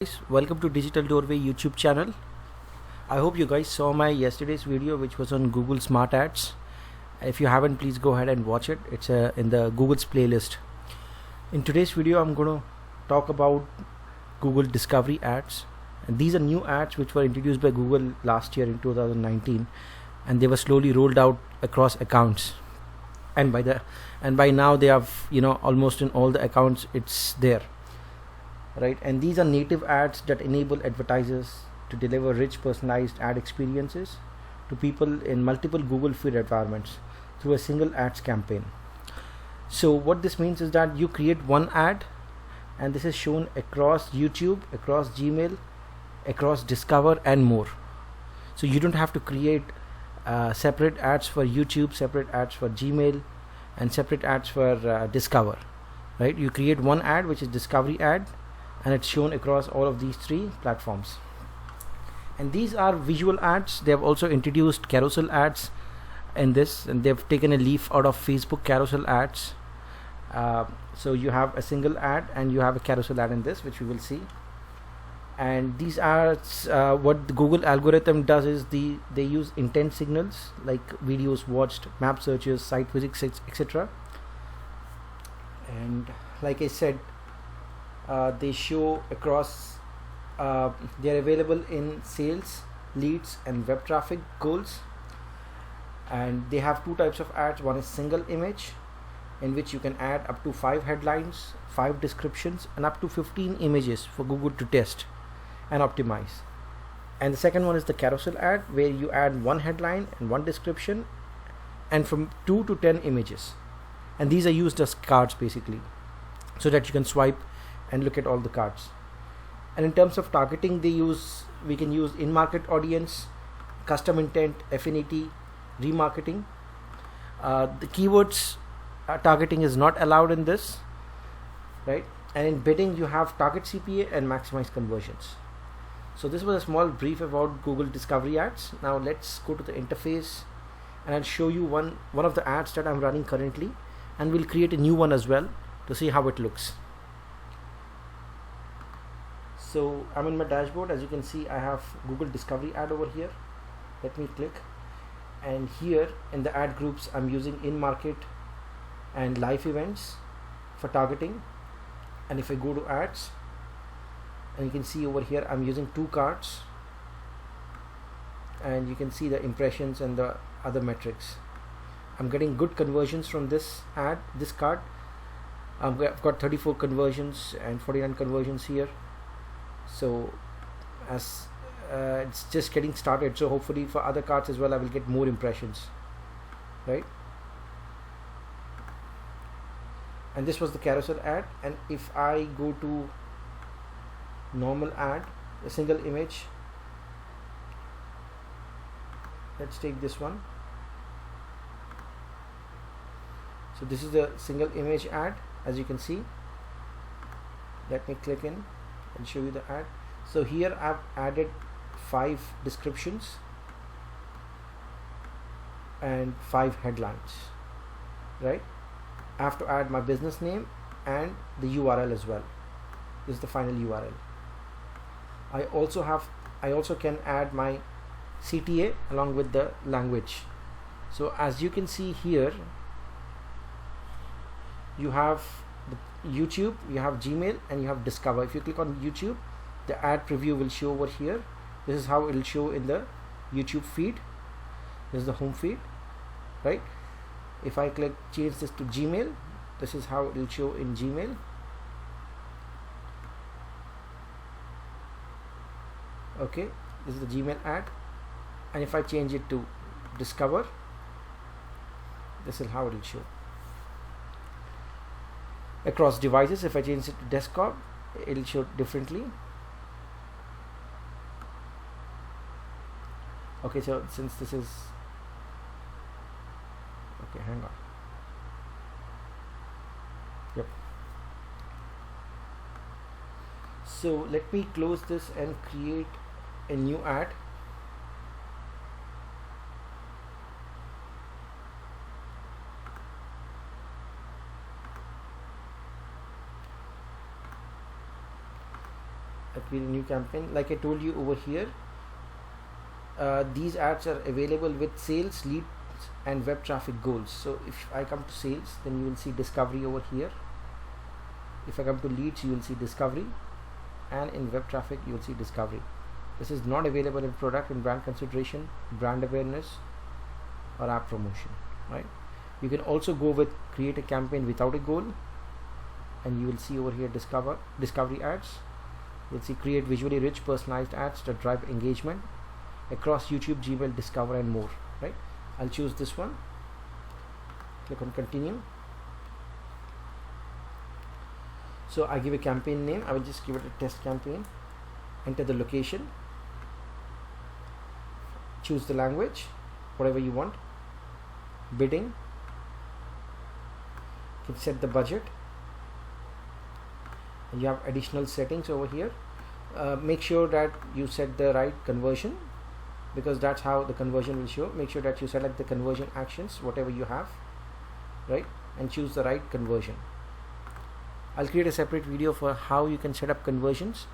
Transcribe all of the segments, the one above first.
Guys, welcome to Digital Doorway YouTube channel. I hope you guys saw my yesterday's video which was on Google Smart Ads. If you haven't, please go ahead and watch it. It's in the Google's playlist. In today's video I'm going to talk about Google Discovery Ads, and these are new ads which were introduced by Google last year in 2019, and they were slowly rolled out across accounts, and by now they have almost in all the accounts it's there, right? And these are native ads that enable advertisers to deliver rich personalized ad experiences to people in multiple Google feed environments through a single ads campaign. So what this means is that you create one ad, and this is shown across YouTube, across Gmail, across Discover and more. So you don't have to create separate ads for YouTube, separate ads for Gmail, and separate ads for Discover, right? You create one ad which is Discovery ad, and it's shown across all of these three platforms. And these are visual ads. They have also introduced Carousel ads in this, and they've taken a leaf out of Facebook Carousel ads. So you have a single ad and you have a Carousel ad in this, which we will see. And these ads, what the Google algorithm does is they use intent signals like videos watched, map searches, site visits, etc. And like I said, they show across, they're available in sales, leads and web traffic goals. And they have two types of ads. One is single image, in which you can add up to 5 headlines, 5 descriptions and up to 15 images for Google to test and optimize. And the second one is the carousel ad, where you add 1 headline and 1 description and from 2 to 10 images. And these are used as cards basically, so that you can swipe and look at all the cards. And in terms of targeting, we can use in-market audience, custom intent, affinity, remarketing. The keywords targeting is not allowed in this, right? And in bidding you have target CPA and maximize conversions. So this was a small brief about Google Discovery Ads. Now let's go to the interface, and I'll show you one of the ads that I'm running currently, and we'll create a new one as well to see how it looks. So I'm in my dashboard. As you can see, I have Google Discovery ad over here. Let me click, and here in the ad groups I'm using in-market and live events for targeting. And if I go to ads, and you can see over here I'm using 2 cards, and you can see the impressions and the other metrics. I'm getting good conversions from this ad, this card. I've got 34 conversions and 49 conversions here. So as it's just getting started, so hopefully for other cards as well I will get more impressions, right? And this was the carousel ad. And if I go to normal ad, a single image, let's take this one. So this is the single image ad, as you can see. Let me click in and show you the ad. So here I've added 5 descriptions and 5 headlines, right? I have to add my business name and the URL as well. This is the final URL. I also can add my CTA along with the language. So as you can see here, you have the YouTube, you have Gmail, and you have Discover. If you click on YouTube, the ad preview will show over here. This is how it will show in the YouTube feed. This is the home feed, right? If I change this to Gmail, this is how it will show in Gmail. Okay, this is the Gmail ad. And if I change it to Discover, this is how it will show across devices. If I change it to desktop, it will show differently. Okay, so since this is okay, hang on. Yep. So let me close this and create a new ad. I create a new campaign. Like I told you over here, these ads are available with sales, leads and web traffic goals. So if I come to sales, then you will see discovery over here. If I come to leads, you will see discovery, and in web traffic you will see discovery. This is not available in product and brand consideration, brand awareness or app promotion, right? You can also go with create a campaign without a goal, and you will see over here discovery ads. You'll see create visually rich personalized ads that drive engagement across YouTube, Gmail, Discover and more, right? I'll choose this one, click on continue. So I give a campaign name. I will just give it a test campaign. Enter the location, choose the language, whatever you want, bidding, you can set the budget, and you have additional settings over here. Make sure that you set the right conversion, because that's how the conversion will show. Make sure that you select the conversion actions, whatever you have, right, and choose the right conversion. I'll create a separate video for how you can set up conversions.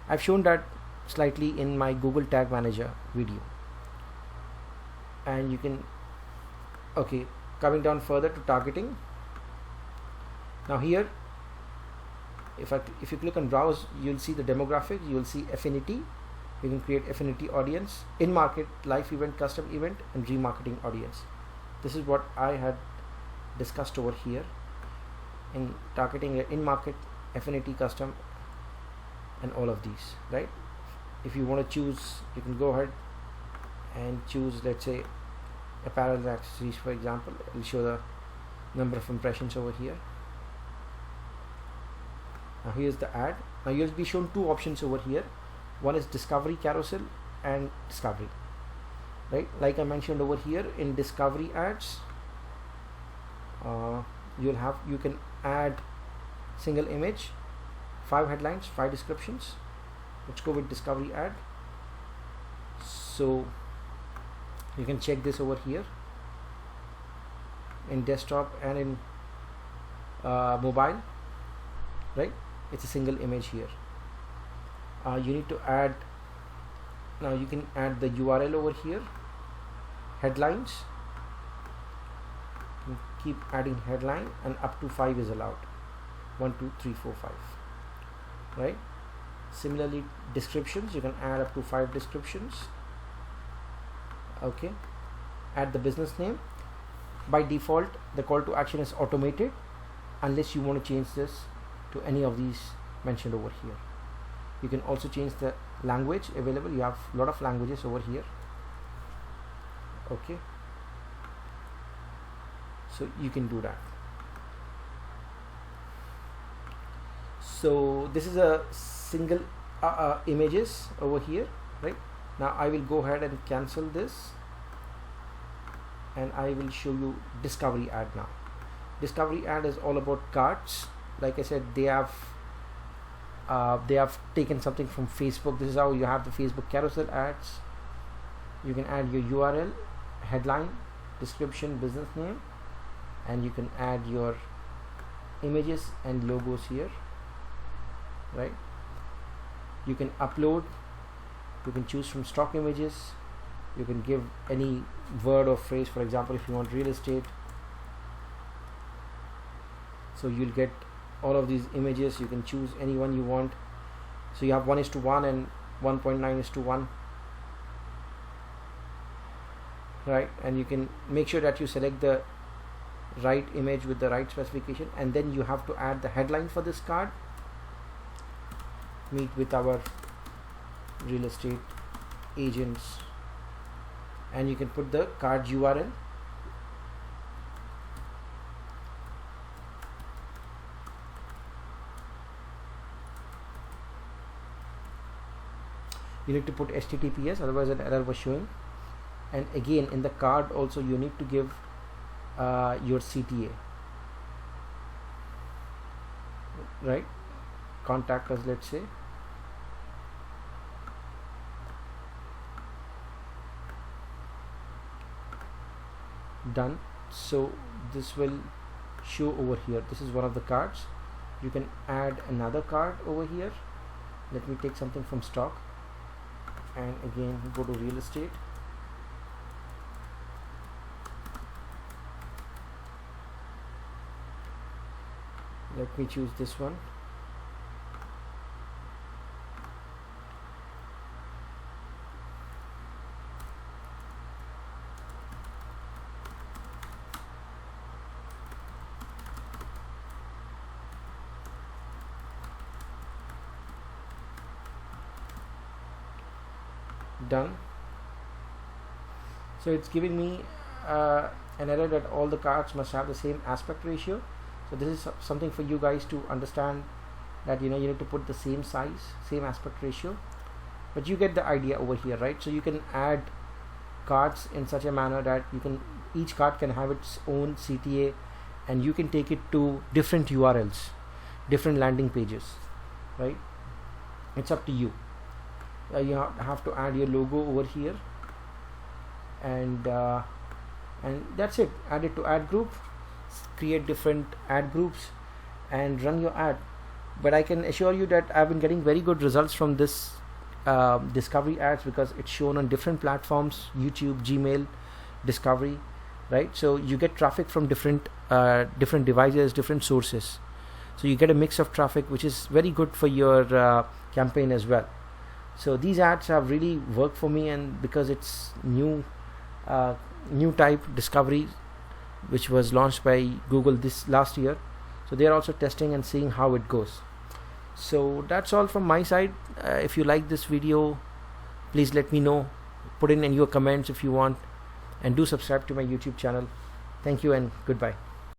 I've shown that slightly in my Google Tag Manager video, and you can, okay, coming down further to targeting. Now here, if you click on browse, you'll see the demographics, you'll see affinity. You can create affinity audience, in market, live event, custom event and remarketing audience. This is what I had discussed over here in targeting in market, affinity, custom and all of these, right? If you want to choose, you can go ahead and choose, let's say, apparel and accessories, for example. It will show the number of impressions over here. Now here's the ad. Now you'll be shown two options over here. One is discovery, carousel and discovery, right? Like I mentioned over here, in discovery ads, you can add single image, 5 headlines, 5 descriptions. Let's go with discovery ad. So you can check this over here in desktop and in mobile, right? It's a single image here. You need to add, now you can add the URL over here, headlines, you keep adding headline, and up to 5 is allowed, 1 2 3 4 5, right? Similarly, descriptions, you can add up to 5 descriptions. Okay, add the business name. By default the call to action is automated unless you want to change this to any of these mentioned over here. You can also change the language available. You have a lot of languages over here. Okay, so you can do that. So this is a single images over here, right? Now I will go ahead and cancel this, and I will show you discovery ad now. Discovery ad is all about cards. Like I said, they have taken something from Facebook. This is how you have the Facebook carousel ads. You can add your URL, headline, description, business name, and you can add your images and logos here, right? You can upload, you can choose from stock images, you can give any word or phrase. For example, if you want real estate, so you'll get all of these images. You can choose any one you want. So you have 1:1 and 1.9:1, right? And you can make sure that you select the right image with the right specification, and then you have to add the headline for this card. Meet with our real estate agents, and you can put the card URL. You need to put HTTPS, otherwise an error was showing. And again, in the card also you need to give your CTA, right? Contact us, let's say. Done. So this will show over here. This is one of the cards. You can add another card over here, let me take something from stock, and again go to real estate. Let me choose this one. Done. So it's giving me an error that all the cards must have the same aspect ratio. So this is something for you guys to understand, that you need to put the same size, same aspect ratio, but you get the idea over here, right? So you can add cards in such a manner that each card can have its own CTA, and you can take it to different URLs, different landing pages, right? It's up to you. You have to add your logo over here, and that's it. Add it to ad group, create different ad groups, and run your ad. But I can assure you that I've been getting very good results from this discovery ads, because it's shown on different platforms: YouTube, Gmail, Discovery, right? So you get traffic from different devices, different sources. So you get a mix of traffic, which is very good for your campaign as well. So these ads have really worked for me, and because it's new type discovery, which was launched by Google this last year, so they are also testing and seeing how it goes. So that's all from my side. If you like this video, please let me know, put in your comments if you want, and do subscribe to my YouTube channel. Thank you and goodbye.